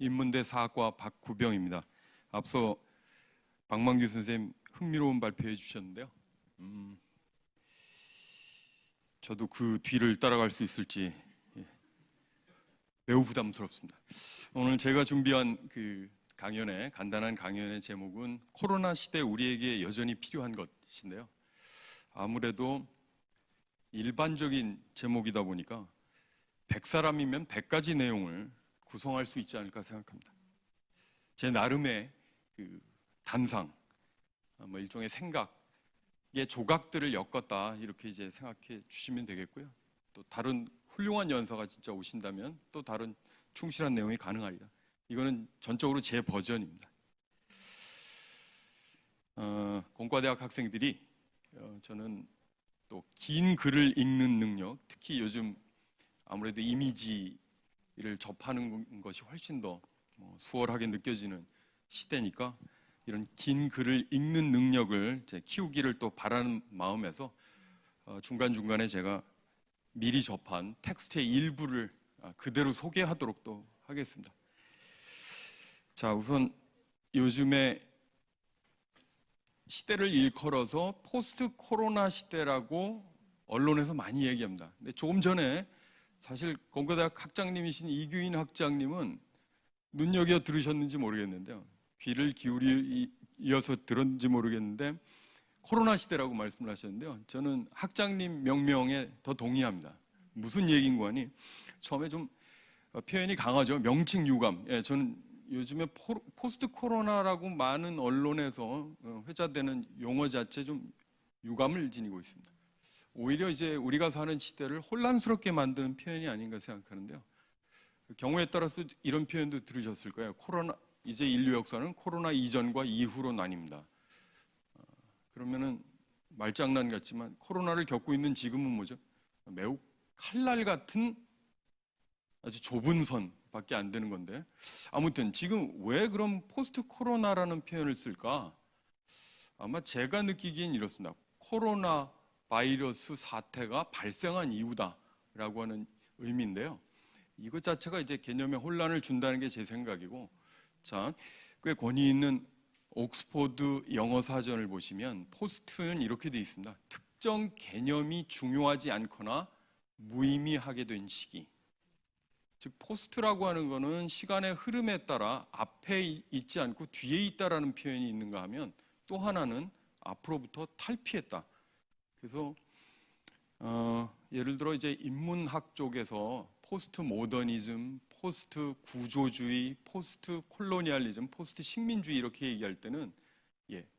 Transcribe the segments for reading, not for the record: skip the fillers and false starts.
인문대 사학과 박구병입니다. 앞서 박만규 선생님 흥미로운 발표해 주셨는데요. 저도 그 뒤를 따라갈 수 있을지 매우 부담스럽습니다. 오늘 제가 준비한 간단한 강연의 제목은 코로나 시대 우리에게 여전히 필요한 것인데요. 아무래도 일반적인 제목이다 보니까 100사람이면 100가지 내용을 구성할 수 있지 않을까 생각합니다. 제 나름의 단상, 일종의 생각의 조각들을 엮었다 이렇게 이제 생각해 주시면 되겠고요. 또 다른 훌륭한 연사가 진짜 오신다면 또 다른 충실한 내용이 가능하리라. 이거는 전적으로 제 버전입니다. 공과대학 학생들이 저는 또 긴 글을 읽는 능력, 특히 요즘 아무래도 이미지를 접하는 것이 훨씬 더 수월하게 느껴지는 시대니까 이런 긴 글을 읽는 능력을 키우기를 또 바라는 마음에서 중간중간에 제가 미리 접한 텍스트의 일부를 그대로 소개하도록 또 하겠습니다. 자, 우선 요즘에 시대를 일컬어서 포스트 코로나 시대라고 언론에서 많이 얘기합니다. 근데 조금 전에 사실 공과대학 학장님이신 이규인 학장님은 눈여겨 들으셨는지 모르겠는데요. 귀를 기울여서 들었는지 모르겠는데 코로나 시대라고 말씀을 하셨는데요. 저는 학장님 명명에 더 동의합니다. 무슨 얘기인가 하니 처음에 좀 표현이 강하죠. 명칭 유감. 저는 요즘에 포스트 코로나라고 많은 언론에서 회자되는 용어 자체 좀 유감을 지니고 있습니다. 오히려 이제 우리가 사는 시대를 혼란스럽게 만드는 표현이 아닌가 생각하는데요. 경우에 따라서 이런 표현도 들으셨을 거예요. 이제 인류 역사는 코로나 이전과 이후로 나뉩니다. 그러면은 말장난 같지만 코로나를 겪고 있는 지금은 뭐죠? 매우 칼날 같은 아주 좁은 선밖에 안 되는 건데, 아무튼 지금 왜 그럼 포스트 코로나라는 표현을 쓸까? 아마 제가 느끼기엔 이렇습니다. 코로나 바이러스 사태가 발생한 이유다라고 하는 의미인데요. 이것 자체가 이제 개념에 혼란을 준다는 게 제 생각이고, 자, 꽤 권위 있는 옥스포드 영어 사전을 보시면 포스트는 이렇게 되어 있습니다. 특정 개념이 중요하지 않거나 무의미하게 된 시기. 즉 포스트라고 하는 거는 시간의 흐름에 따라 앞에 있지 않고 뒤에 있다라는 표현이 있는가 하면 또 하나는 앞으로부터 탈피했다. 그래서 예를 들어 이제 인문학 쪽에서 포스트 모더니즘, 포스트 구조주의, 포스트 콜로니얼리즘, 포스트 식민주의 이렇게 얘기할 때는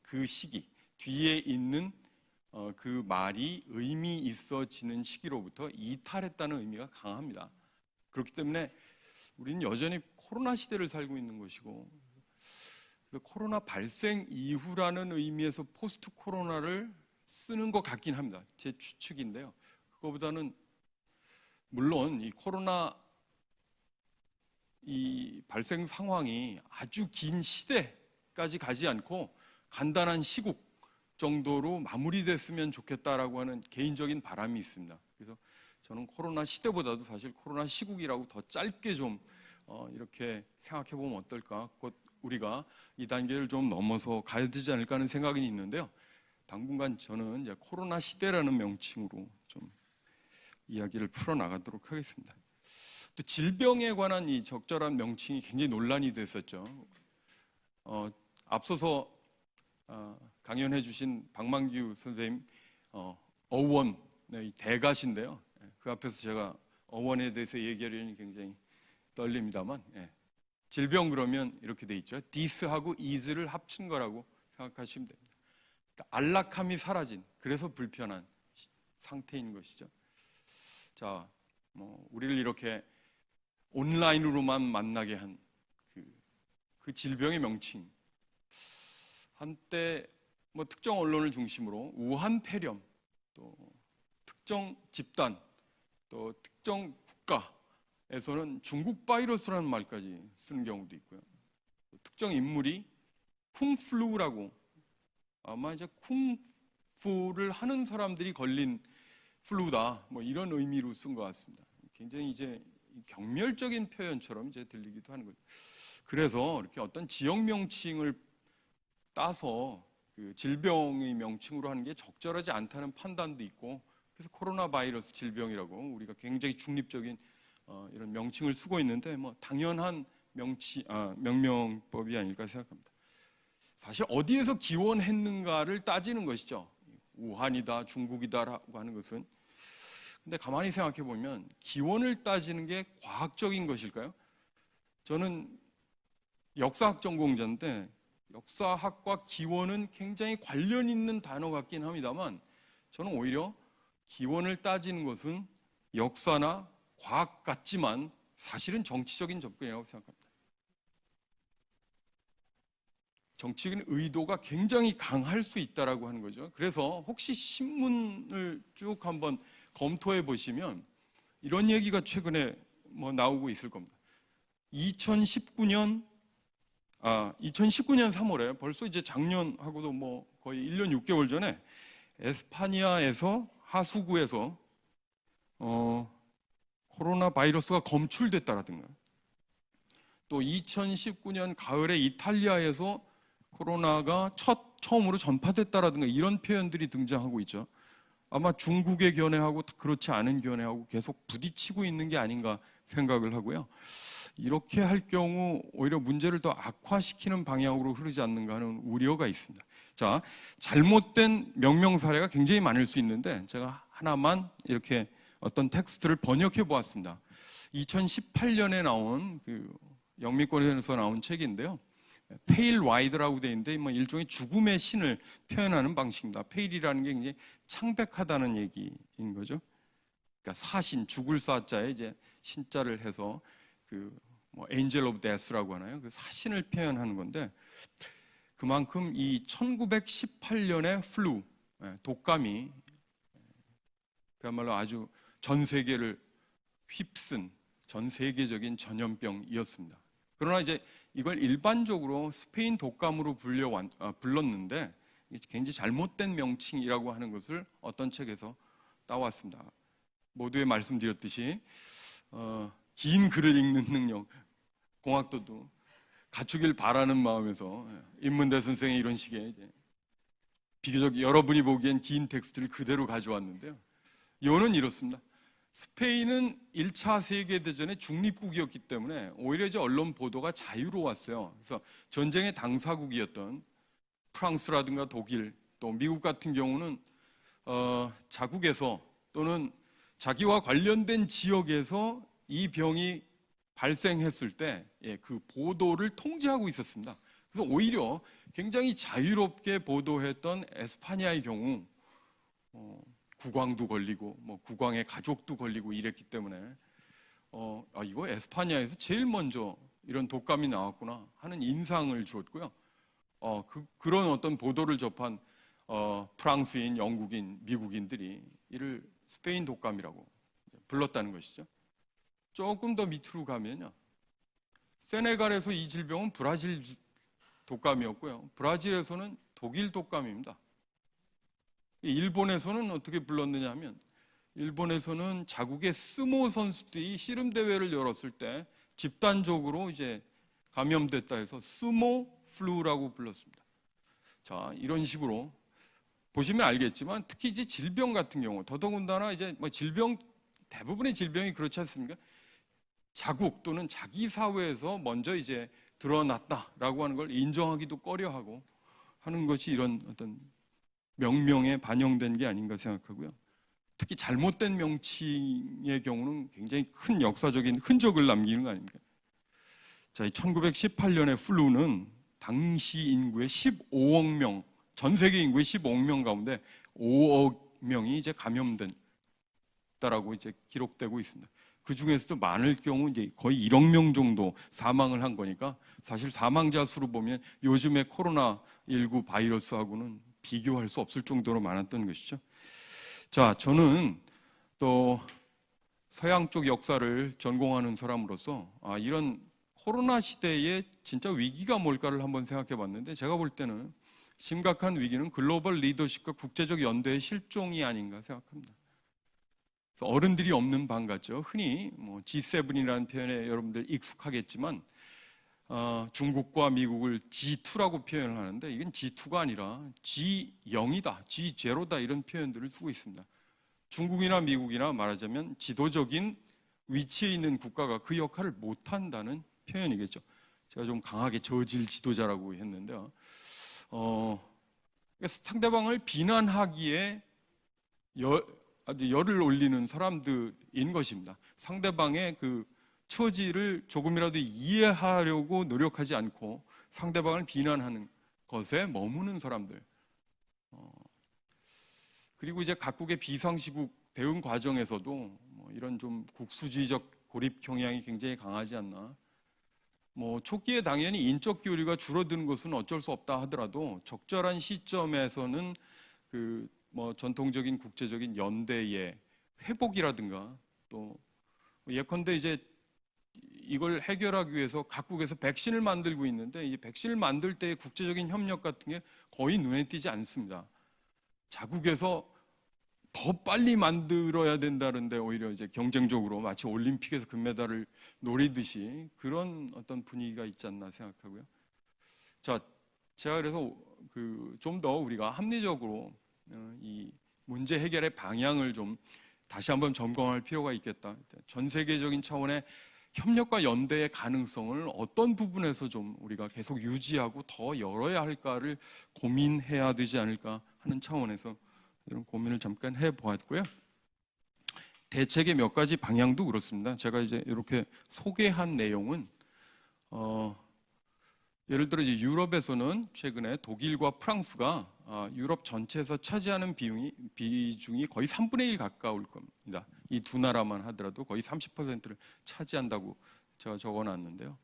그 시기 뒤에 있는 그 말이 의미 있어지는 시기로부터 이탈했다는 의미가 강합니다. 그렇기 때문에 우리는 여전히 코로나 시대를 살고 있는 것이고, 그래서 코로나 발생 이후라는 의미에서 포스트 코로나를 쓰는 것 같긴 합니다. 제 추측인데요. 그거보다는 물론 이 코로나 이 발생 상황이 아주 긴 시대까지 가지 않고 간단한 시국 정도로 마무리됐으면 좋겠다라고 하는 개인적인 바람이 있습니다. 그래서 저는 코로나 시대보다도 사실 코로나 시국이라고 더 짧게 좀 이렇게 생각해 보면 어떨까? 곧 우리가 이 단계를 좀 넘어서 가야 되지 않을까 하는 생각이 있는데요. 당분간 저는 이제 코로나 시대라는 명칭으로 좀 이야기를 풀어나가도록 하겠습니다. 또 질병에 관한 이 적절한 명칭이 굉장히 논란이 됐었죠. 앞서서 강연해 주신 박만규 선생님 어원 대가신데요. 그 앞에서 제가 어원에 대해서 얘기하려니 굉장히 떨립니다만, 질병 그러면 이렇게 돼 있죠. this하고 is를 합친 거라고 생각하시면 됩니다. 그러니까 안락함이 사라진, 그래서 불편한 상태인 것이죠. 자, 우리를 이렇게 온라인으로만 만나게 한 그 질병의 명칭, 한때 특정 언론을 중심으로 우한 폐렴, 또 특정 집단, 또 특정 국가에서는 중국 바이러스라는 말까지 쓰는 경우도 있고요. 특정 인물이 쿵플루라고, 아마 이제 쿵푸를 하는 사람들이 걸린 플루다, 이런 의미로 쓴 것 같습니다. 굉장히 이제 경멸적인 표현처럼 이제 들리기도 하는 거죠. 그래서 이렇게 어떤 지역 명칭을 따서 그 질병의 명칭으로 하는 게 적절하지 않다는 판단도 있고, 그래서 코로나 바이러스 질병이라고 우리가 굉장히 중립적인 이런 명칭을 쓰고 있는데, 뭐 당연한 명명법이 아닐까 생각합니다. 사실 어디에서 기원했는가를 따지는 것이죠. 우한이다, 중국이다라고 하는 것은. 근데 가만히 생각해 보면 기원을 따지는 게 과학적인 것일까요? 저는 역사학 전공자인데 역사학과 기원은 굉장히 관련 있는 단어 같긴 합니다만, 저는 오히려 기원을 따지는 것은 역사나 과학 같지만 사실은 정치적인 접근이라고 생각합니다. 정치적인 의도가 굉장히 강할 수 있다라고 하는 거죠. 그래서 혹시 신문을 쭉 한번 검토해 보시면 이런 얘기가 최근에 뭐 나오고 있을 겁니다. 2019년 3월에 벌써 이제 작년하고도 뭐 거의 1년 6개월 전에 에스파니아에서 하수구에서 코로나 바이러스가 검출됐다라든가, 또 2019년 가을에 이탈리아에서 코로나가 처음으로 전파됐다라든가 이런 표현들이 등장하고 있죠. 아마 중국의 견해하고 그렇지 않은 견해하고 계속 부딪히고 있는 게 아닌가 생각을 하고요. 이렇게 할 경우 오히려 문제를 더 악화시키는 방향으로 흐르지 않는가 하는 우려가 있습니다. 자, 잘못된 명명 사례가 굉장히 많을 수 있는데 제가 하나만 이렇게 어떤 텍스트를 번역해 보았습니다. 2018년에 나온 그 영미권에서 나온 책인데요. 페일 와이드라고 되어 있는데 뭐 일종의 죽음의 신을 표현하는 방식입니다. 페일이라는 게 굉장히 창백하다는 얘기인 거죠. 그러니까 사신, 죽을 사자에 이제 신자를 해서 그 뭐 엔젤 오브 데스라고 하나요? 그 사신을 표현하는 건데, 그만큼 이 1918년의 플루, 독감이 그야말로 아주 전 세계를 휩쓴 전 세계적인 전염병이었습니다. 그러나 이제 이걸 일반적으로 스페인 독감으로 불렀는데 굉장히 잘못된 명칭이라고 하는 것을 어떤 책에서 따왔습니다. 모두에 말씀드렸듯이 긴 글을 읽는 능력, 공학도도 갖추길 바라는 마음에서 인문대 선생이 이런 식의 이제 비교적 여러분이 보기엔 긴 텍스트를 그대로 가져왔는데요. 이유는 이렇습니다. 스페인은 1차 세계대전의 중립국이었기 때문에 오히려 이제 언론 보도가 자유로웠어요. 그래서 전쟁의 당사국이었던 프랑스라든가 독일, 또 미국 같은 경우는 자국에서 또는 자기와 관련된 지역에서 이 병이 발생했을 때 그 보도를 통제하고 있었습니다. 그래서 오히려 굉장히 자유롭게 보도했던 에스파니아의 경우 국왕도 걸리고 뭐 국왕의 가족도 걸리고 이랬기 때문에 이거 에스파니아에서 제일 먼저 이런 독감이 나왔구나 하는 인상을 주었고요. 그런 어떤 보도를 접한 프랑스인, 영국인, 미국인들이 이를 스페인 독감이라고 불렀다는 것이죠. 조금 더 밑으로 가면요, 세네갈에서 이 질병은 브라질 독감이었고요. 브라질에서는 독일 독감입니다. 일본에서는 어떻게 불렀느냐 하면, 일본에서는 자국의 스모 선수들이 씨름 대회를 열었을 때 집단적으로 이제 감염됐다 해서 스모 플루라고 불렀습니다. 자, 이런 식으로 보시면 알겠지만 특히 이제 질병 같은 경우, 더더군다나 이제 뭐 대부분의 질병이 그렇지 않습니까? 자국 또는 자기 사회에서 먼저 이제 드러났다라고 하는 걸 인정하기도 꺼려하고 하는 것이 이런 어떤 명명에 반영된 게 아닌가 생각하고요. 특히 잘못된 명칭의 경우는 굉장히 큰 역사적인 흔적을 남기는 거 아닙니까? 자, 1918년의 플루는 당시 인구의 15억 명, 전 세계 인구의 15억 명 가운데 5억 명이 이제 감염된다라고 이제 기록되고 있습니다. 그 중에서도 많을 경우 이제 거의 1억 명 정도 사망을 한 거니까 사실 사망자 수로 보면 요즘의 코로나19 바이러스하고는 비교할 수 없을 정도로 많았던 것이죠. 자, 저는 또 서양 쪽 역사를 전공하는 사람으로서 이런 코로나 시대에 진짜 위기가 뭘까를 한번 생각해 봤는데, 제가 볼 때는 심각한 위기는 글로벌 리더십과 국제적 연대의 실종이 아닌가 생각합니다. 어른들이 없는 방 같죠. 흔히 뭐 G7이라는 표현에 여러분들 익숙하겠지만 중국과 미국을 G2라고 표현을 하는데 이건 G2가 아니라 G0이다, G0다 이런 표현들을 쓰고 있습니다. 중국이나 미국이나 말하자면 지도적인 위치에 있는 국가가 그 역할을 못한다는 표현이겠죠. 제가 좀 강하게 저질 지도자라고 했는데요. 상대방을 비난하기에 아주 열을 올리는 사람들인 것입니다. 상대방의 그 처지를 조금이라도 이해하려고 노력하지 않고 상대방을 비난하는 것에 머무는 사람들. 그리고 이제 각국의 비상시국 대응 과정에서도 뭐 이런 좀 국수주의적 고립 경향이 굉장히 강하지 않나. 뭐 초기에 당연히 인적 교류가 줄어드는 것은 어쩔 수 없다 하더라도 적절한 시점에서는 그 뭐 전통적인 국제적인 연대의 회복이라든가 또 예컨대 이제 이걸 해결하기 위해서 각국에서 백신을 만들고 있는데 이 백신을 만들 때의 국제적인 협력 같은 게 거의 눈에 띄지 않습니다. 자국에서 더 빨리 만들어야 된다는데 오히려 이제 경쟁적으로 마치 올림픽에서 금메달을 노리듯이 그런 어떤 분위기가 있지 않나 생각하고요. 자, 제가 그래서 그 좀 더 우리가 합리적으로 이 문제 해결의 방향을 좀 다시 한번 점검할 필요가 있겠다. 전 세계적인 차원의 협력과 연대의 가능성을 어떤 부분에서 좀 우리가 계속 유지하고 더 열어야 할까를 고민해야 되지 않을까 하는 차원에서 이런 고민을 잠깐 해보았고요. 대책의 몇 가지 방향도 그렇습니다. 제가 이제 이렇게 소개한 내용은 예를 들어 이제 유럽에서는 최근에 독일과 프랑스가 유럽 전체에서 차지하는 비중이 거의 3분의 1 가까울 겁니다. 이 두 나라만 하더라도 거의 30%를 차지한다고 제가 적어놨는데요.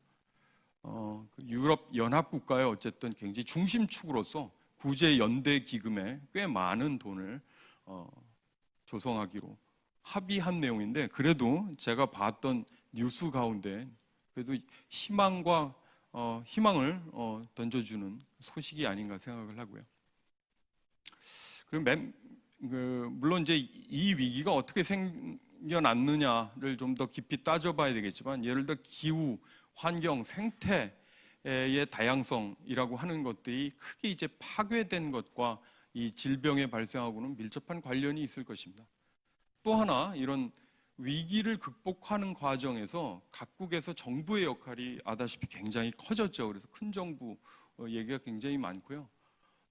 유럽 연합 국가의 어쨌든 굉장히 중심축으로서 구제 연대 기금에 꽤 많은 돈을 조성하기로 합의한 내용인데 그래도 제가 봤던 뉴스 가운데 그래도 희망을 던져주는 소식이 아닌가 생각을 하고요. 그럼 물론 이제 이 위기가 어떻게 생겨났느냐를 좀 더 깊이 따져봐야 되겠지만 예를 들어 기후, 환경, 생태의 다양성이라고 하는 것들이 크게 이제 파괴된 것과 이 질병의 발생하고는 밀접한 관련이 있을 것입니다. 또 하나 이런 위기를 극복하는 과정에서 각국에서 정부의 역할이 아다시피 굉장히 커졌죠. 그래서 큰 정부 얘기가 굉장히 많고요.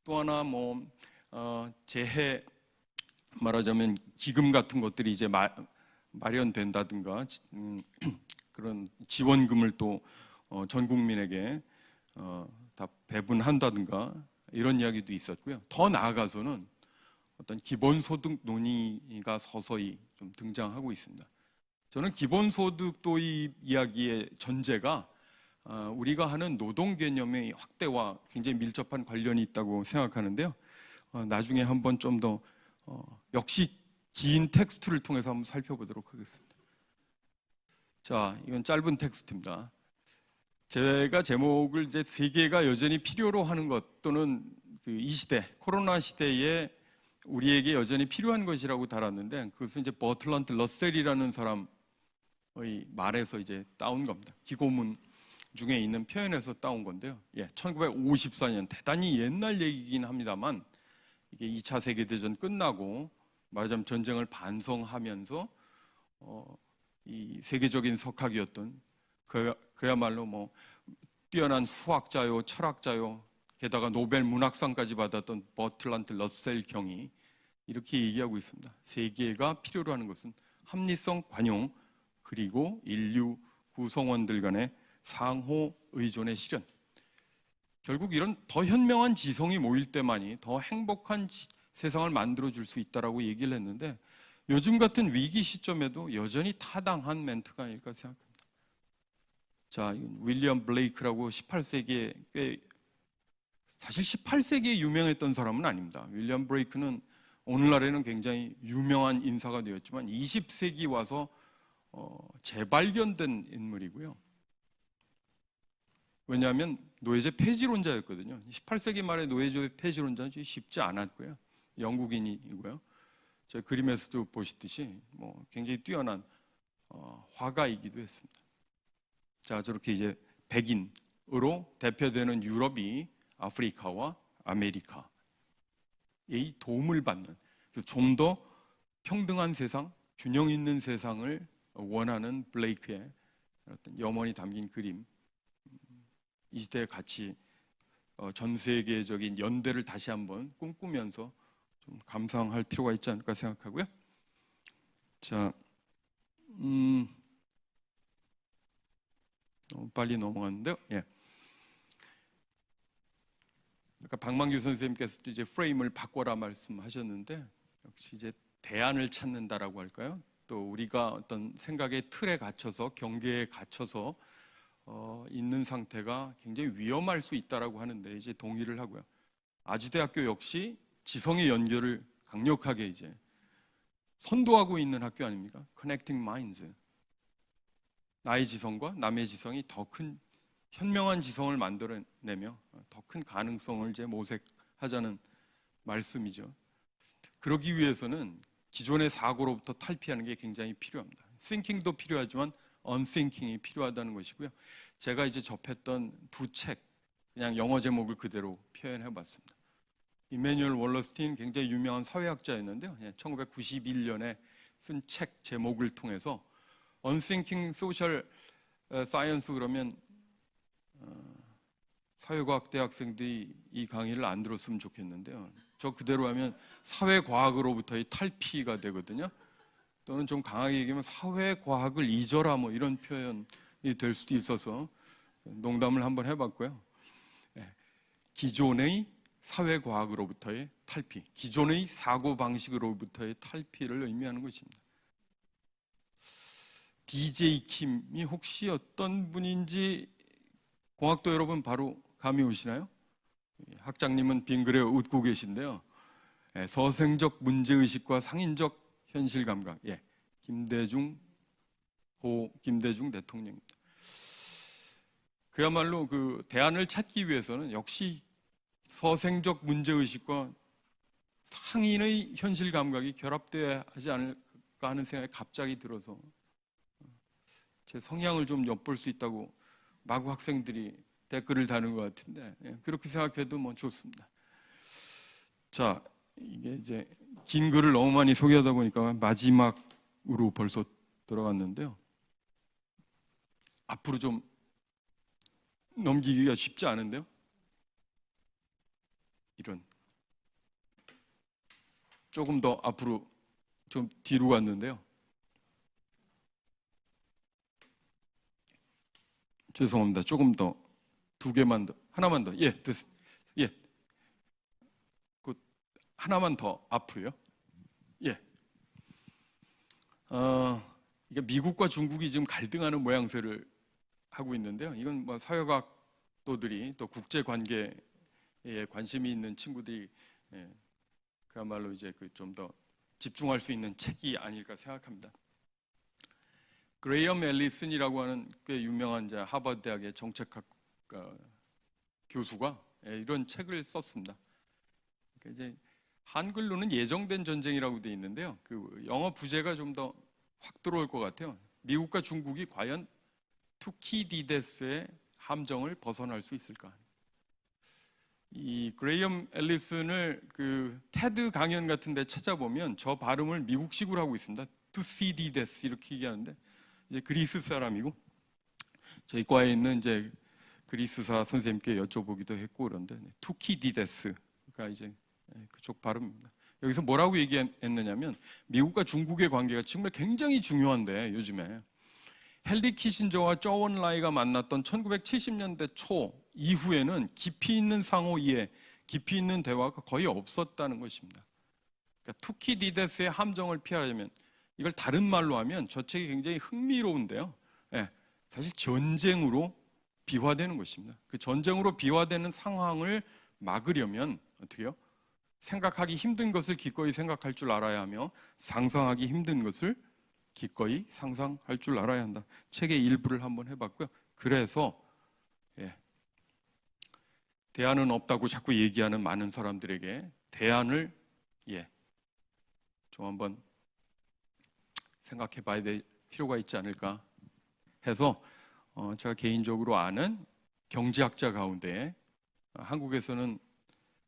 또 하나 재해 말하자면 기금 같은 것들이 이제 마련된다든가 그런 지원금을 또 전 국민에게 다 배분한다든가 이런 이야기도 있었고요. 더 나아가서는 어떤 기본소득 논의가 서서히 좀 등장하고 있습니다. 저는 기본소득 도입 이야기의 전제가 우리가 하는 노동 개념의 확대와 굉장히 밀접한 관련이 있다고 생각하는데요. 나중에 한번 좀 더 역시 긴 텍스트를 통해서 한번 살펴보도록 하겠습니다. 자, 이건 짧은 텍스트입니다. 제가 제목을 이제 세계가 여전히 필요로 하는 것 또는 이 시대, 코로나 시대에 우리에게 여전히 필요한 것이라고 달았는데 그것은 이제 버틀런트 러셀이라는 사람의 말에서 이제 따온 겁니다. 기고문 중에 있는 표현에서 따온 건데요. 1954년 대단히 옛날 얘기긴 합니다만 이게 2차 세계대전 끝나고 말하자면 전쟁을 반성하면서 이 세계적인 석학이었던 그야말로 뛰어난 수학자요, 철학자요, 게다가 노벨 문학상까지 받았던 버틀런트 러셀 경이 이렇게 얘기하고 있습니다. 세계가 필요로 하는 것은 합리성, 관용, 그리고 인류 구성원들 간의 상호 의존의 실현. 결국 이런 더 현명한 지성이 모일 때만이 더 행복한 세상을 만들어줄 수 있다라고 얘기를 했는데 요즘 같은 위기 시점에도 여전히 타당한 멘트가 아닐까 생각합니다. 자, 윌리엄 블레이크라고 18세기에 사실 18세기에 유명했던 사람은 아닙니다. 윌리엄 블레이크는 오늘날에는 굉장히 유명한 인사가 되었지만 20세기 와서 재발견된 인물이고요. 왜냐하면 노예제 폐지론자였거든요. 18세기 말에 노예제 폐지론자는 쉽지 않았고요. 영국인이고요. 저 그림에서도 보시듯이 뭐 굉장히 뛰어난 화가이기도 했습니다. 자, 저렇게 이제 백인으로 대표되는 유럽이 아프리카와 아메리카의 도움을 받는, 좀 더 평등한 세상, 균형 있는 세상을 원하는 블레이크의 어떤 염원이 담긴 그림, 이 시대에 같이 전 세계적인 연대를 다시 한번 꿈꾸면서 좀 감상할 필요가 있지 않을까 생각하고요. 자, 너무 빨리 넘어갔는데요. 예. 그러니까 박만규 선생님께서도 이제 프레임을 바꿔라 말씀하셨는데, 역시 이제 대안을 찾는다라고 할까요? 또 우리가 어떤 생각의 틀에 갇혀서, 경계에 갇혀서 있는 상태가 굉장히 위험할 수 있다라고 하는데 이제 동의를 하고요. 아주대학교 역시 지성의 연결을 강력하게 이제 선도하고 있는 학교 아닙니까? Connecting Minds. 나의 지성과 남의 지성이 더 큰 현명한 지성을 만들어내며 더 큰 가능성을 이제 모색하자는 말씀이죠. 그러기 위해서는 기존의 사고로부터 탈피하는 게 굉장히 필요합니다. thinking도 필요하지만 unthinking이 필요하다는 것이고요. 제가 이제 접했던 두 책, 그냥 영어 제목을 그대로 표현해 봤습니다. 이메뉴얼 월러스틴, 굉장히 유명한 사회학자였는데요. 1991년에 쓴 책 제목을 통해서 Unthinking Social Science 그러면 사회과학 대학생들이 이 강의를 안 들었으면 좋겠는데요. 저 그대로 하면 사회과학으로부터의 탈피가 되거든요. 또는 좀 강하게 얘기하면 사회과학을 잊어라 뭐 이런 표현이 될 수도 있어서 농담을 한번 해봤고요. 기존의 사회과학으로부터의 탈피, 기존의 사고방식으로부터의 탈피를 의미하는 것입니다. DJ 킴이 혹시 어떤 분인지 공학도 여러분 바로 감이 오시나요? 학장님은 빙그레 웃고 계신데요. 서생적 문제의식과 상인적 현실 감각. 김대중 대통령입니다. 그야말로 그 대안을 찾기 위해서는 역시 서생적 문제의식과 상인의 현실 감각이 결합돼야 하지 않을까 하는 생각이 갑자기 들어서 제 성향을 좀 엿볼 수 있다고 마구 학생들이 댓글을 다는 것 같은데, 그렇게 생각해도 뭐 좋습니다. 자, 이게 이제 긴 글을 너무 많이 소개하다 보니까 마지막으로 벌써 들어갔는데요. 앞으로 좀 넘기기가 쉽지 않은데요. 이런 조금 더 앞으로 좀 뒤로 갔는데요. 죄송합니다. 조금 더, 두 개만 더, 하나만 더. 됐습니다. 하나만 더 앞으로요. 이게 미국과 중국이 지금 갈등하는 모양새를 하고 있는데요. 이건 뭐 사회과학도들이 또 국제 관계에 관심이 있는 친구들이 그야말로 이제 좀 더 집중할 수 있는 책이 아닐까 생각합니다. 그레이엄 앨리슨이라고 하는 꽤 유명한 이제 하버드 대학의 정책학 교수가 이런 책을 썼습니다. 이제 한글로는 예정된 전쟁이라고 되어 있는데요. 그 영어 부제가 좀 더 확 들어올 것 같아요. 미국과 중국이 과연 투키디데스의 함정을 벗어날 수 있을까? 이 그레이엄 앨리슨을 그 테드 강연 같은 데 찾아보면 저 발음을 미국식으로 하고 있습니다. 투시디데스 이렇게 얘기하는데 이제 그리스 사람이고 저희 과에 있는 이제 그리스사 선생님께 여쭤보기도 했고 그런데 투키디데스가 이제 그쪽 발음입니다. 여기서 뭐라고 얘기했느냐면 미국과 중국의 관계가 정말 굉장히 중요한데 요즘에 헨리 키신저와 조원 라이가 만났던 1970년대 초 이후에는 깊이 있는 상호 이해, 깊이 있는 대화가 거의 없었다는 것입니다. 그러니까 투키디데스의 함정을 피하려면 이걸 다른 말로 하면 저 책이 굉장히 흥미로운데요. 사실 전쟁으로 비화되는 것입니다. 그 전쟁으로 비화되는 상황을 막으려면 어떻게 해요? 생각하기 힘든 것을 기꺼이 생각할 줄 알아야 하며 상상하기 힘든 것을 기꺼이 상상할 줄 알아야 한다. 책의 일부를 한번 해봤고요. 그래서 대안은 없다고 자꾸 얘기하는 많은 사람들에게 대안을 좀 한번 생각해 봐야 될 필요가 있지 않을까 해서 제가 개인적으로 아는 경제학자 가운데 한국에서는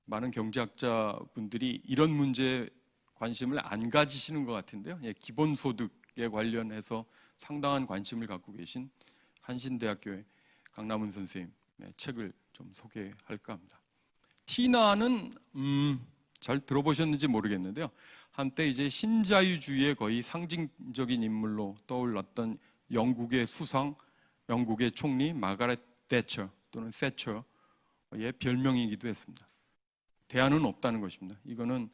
많은 경제학자분들이 이런 문제에 관심을 안 가지시는 것 같은데요. 기본소득에 관련해서 상당한 관심을 갖고 계신 한신대학교의 강남훈 선생님의 책을 좀 소개할까 합니다. 티나는 잘 들어보셨는지 모르겠는데요. 한때 이제 신자유주의의 거의 상징적인 인물로 떠올랐던 영국의 수상, 영국의 총리 마가렛 대처 또는 세처의 별명이기도 했습니다. 대안은 없다는 것입니다. 이거는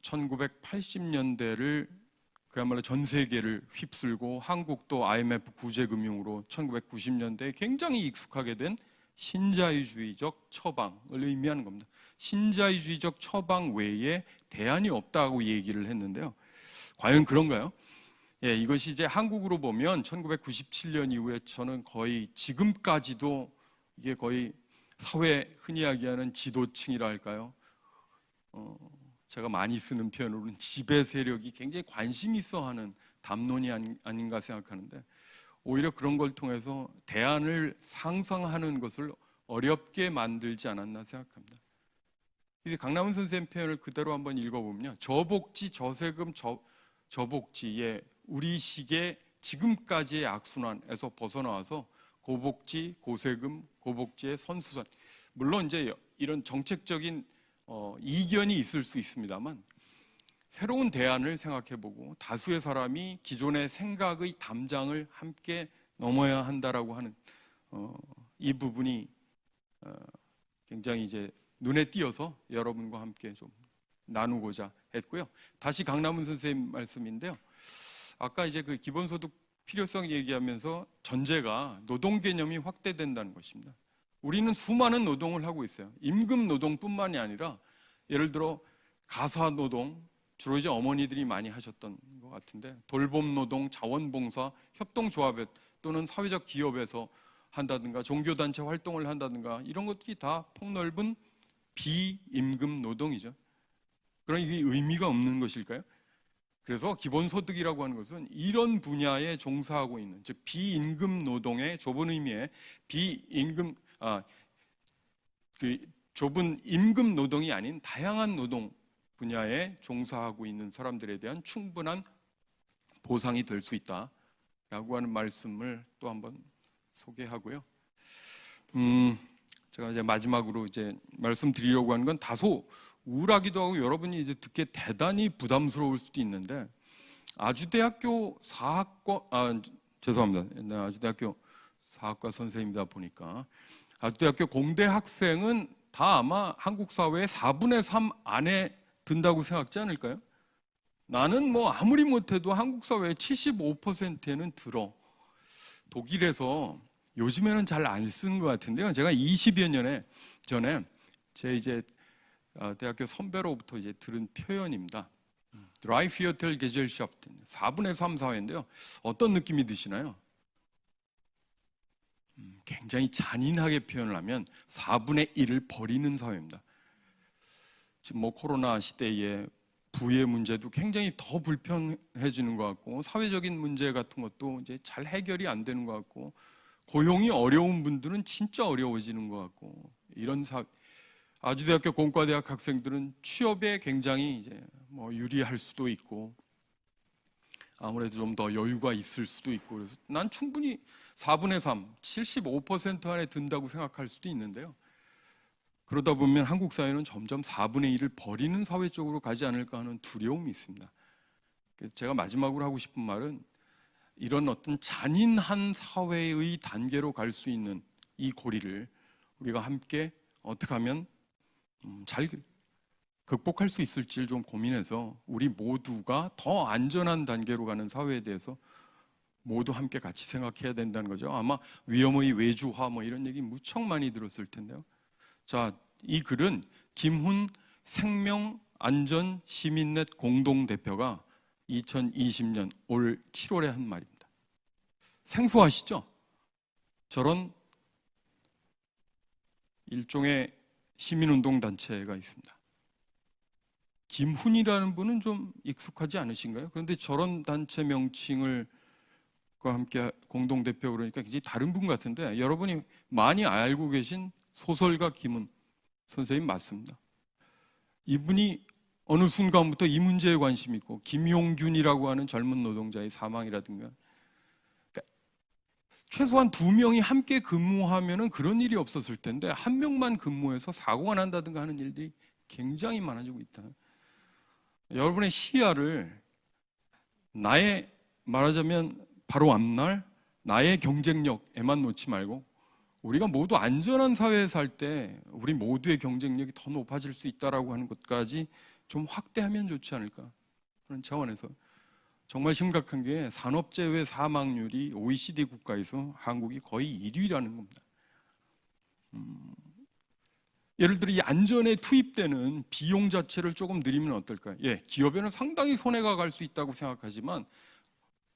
1980년대를 그야말로 전 세계를 휩쓸고 한국도 IMF 구제금융으로 1990년대에 굉장히 익숙하게 된 신자유주의적 처방을 의미하는 겁니다. 신자유주의적 처방 외에 대안이 없다고 얘기를 했는데요. 과연 그런가요? 이것이 이제 한국으로 보면 1997년 이후에 저는 거의 지금까지도 이게 거의 사회 흔히 이야기하는 지도층이라 할까요? 제가 많이 쓰는 표현으로는 지배 세력이 굉장히 관심 있어 하는 담론이 아닌가 생각하는데 오히려 그런 걸 통해서 대안을 상상하는 것을 어렵게 만들지 않았나 생각합니다. 강남훈 선생님 표현을 그대로 한번 읽어보면요. 저복지, 저세금, 저복지의 우리식의 지금까지의 악순환에서 벗어나와서 고복지, 고세금, 고복지의 선수선. 물론 이제 이런 정책적인 이견이 있을 수 있습니다만 새로운 대안을 생각해보고 다수의 사람이 기존의 생각의 담장을 함께 넘어야 한다라고 하는 이 부분이 굉장히 이제 눈에 띄어서 여러분과 함께 좀 나누고자 했고요. 다시 강남훈 선생님 말씀인데요. 아까 이제 그 기본소득 필요성 얘기하면서 전제가 노동 개념이 확대된다는 것입니다. 우리는 수많은 노동을 하고 있어요. 임금 노동뿐만이 아니라 예를 들어 가사 노동, 주로 이제 어머니들이 많이 하셨던 것 같은데 돌봄 노동, 자원봉사, 협동조합 또는 사회적 기업에서 한다든가 종교단체 활동을 한다든가 이런 것들이 다 폭넓은 비임금 노동이죠. 그럼 이게 의미가 없는 것일까요? 그래서 기본소득이라고 하는 것은 이런 분야에 종사하고 있는, 즉 비임금 노동의 좁은 의미의 좁은 임금 노동이 아닌 다양한 노동 분야에 종사하고 있는 사람들에 대한 충분한 보상이 될 수 있다라고 하는 말씀을 또 한번 소개하고요. 제가 이제 마지막으로 이제 말씀드리려고 하는 건 다소 우울하기도 하고 여러분이 이제 듣기에 대단히 부담스러울 수도 있는데 아주대학교 죄송합니다. 아주대학교 사학과 선생님이다 보니까 아주대학교 공대 학생은 다 아마 한국 사회의 4분의 3 안에 든다고 생각지 않을까요? 나는 뭐 아무리 못해도 한국 사회의 75%에는 들어. 독일에서 요즘에는 잘 안 쓰는 것 같은데요. 제가 20여 년 전에 제 이제 대학교 선배로부터 이제 들은 표현입니다. Drei Viertel Gesellschaft, 4분의 3 사회인데요. 어떤 느낌이 드시나요? 굉장히 잔인하게 표현을 하면 4분의 1을 버리는 사회입니다. 지금 뭐 코로나 시대에 부의 문제도 굉장히 더 불편해지는 것 같고 사회적인 문제 같은 것도 이제 잘 해결이 안 되는 것 같고 고용이 어려운 분들은 진짜 어려워지는 것 같고 이런 아주대학교 공과대학 학생들은 취업에 굉장히 이제 뭐 유리할 수도 있고 아무래도 좀 더 여유가 있을 수도 있고 그래서 난 충분히 4분의 3, 75% 안에 든다고 생각할 수도 있는데요. 그러다 보면 한국 사회는 점점 4분의 1을 버리는 사회 쪽으로 가지 않을까 하는 두려움이 있습니다. 제가 마지막으로 하고 싶은 말은 이런 어떤 잔인한 사회의 단계로 갈 수 있는 이 고리를 우리가 함께 어떻게 하면 잘 극복할 수 있을지를 좀 고민해서 우리 모두가 더 안전한 단계로 가는 사회에 대해서 모두 함께 같이 생각해야 된다는 거죠. 아마 위험의 외주화 뭐 이런 얘기 무척 많이 들었을 텐데요. 자, 이 글은 김훈 생명안전시민넷 공동대표가 2020년 올 7월에 한 말입니다. 생소하시죠? 저런 일종의 시민운동 단체가 있습니다. 김훈이라는 분은 좀 익숙하지 않으신가요? 그런데 저런 단체 명칭을 과 함께 공동대표 그러니까 굉장히 다른 분 같은데 여러분이 많이 알고 계신 소설가 김훈 선생님 맞습니다. 이분이 어느 순간부터 이 문제에 관심이 있고 김용균이라고 하는 젊은 노동자의 사망이라든가 그러니까 최소한 2명이 함께 근무하면은 그런 일이 없었을 텐데 한 명만 근무해서 사고가 난다든가 하는 일들이 굉장히 많아지고 있다. 여러분의 시야를 나의 말하자면 바로 앞날 나의 경쟁력에만 놓지 말고 우리가 모두 안전한 사회에 살 때 우리 모두의 경쟁력이 더 높아질 수 있다라고 하는 것까지 좀 확대하면 좋지 않을까 그런 차원에서 정말 심각한 게 산업재해 사망률이 OECD 국가에서 한국이 거의 1위라는 겁니다. 예를 들어 이 안전에 투입되는 비용 자체를 조금 늘리면 어떨까요? 기업에는 상당히 손해가 갈 수 있다고 생각하지만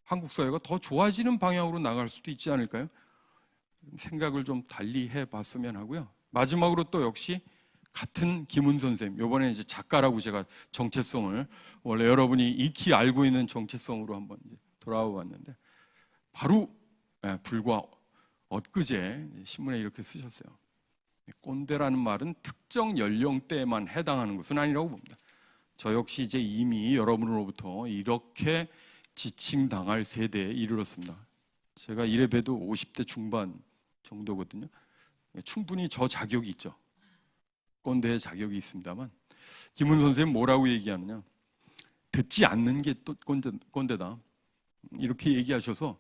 한국 사회가 더 좋아지는 방향으로 나갈 수도 있지 않을까요? 생각을 좀 달리 해봤으면 하고요. 마지막으로 또 역시 같은 김훈 선생님, 이번에 이제 작가라고 제가 정체성을 원래 여러분이 익히 알고 있는 정체성으로 한번 이제 돌아와 봤는데 바로 불과 엊그제 신문에 이렇게 쓰셨어요. 꼰대라는 말은 특정 연령대에만 해당하는 것은 아니라고 봅니다. 저 역시 이제 이미 여러분으로부터 이렇게 지칭당할 세대에 이르렀습니다. 제가 이래 봬도 50대 중반 정도거든요. 충분히 저 자격이 있죠. 꼰대의 자격이 있습니다만 김훈 선생님 뭐라고 얘기하느냐, 듣지 않는 게 또 꼰대다 이렇게 얘기하셔서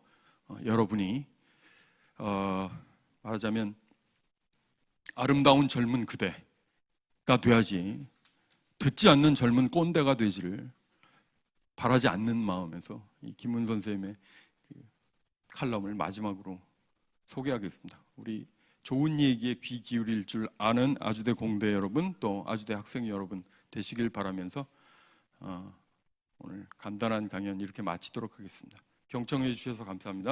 여러분이 말하자면 아름다운 젊은 그대가 돼야지 듣지 않는 젊은 꼰대가 되지를 바라지 않는 마음에서 이 김훈 선생님의 그 칼럼을 마지막으로 소개하겠습니다. 우리 좋은 얘기에 귀 기울일 줄 아는 아주대 공대 여러분 또 아주대 학생 여러분 되시길 바라면서 오늘 간단한 강연 이렇게 마치도록 하겠습니다. 경청해 주셔서 감사합니다.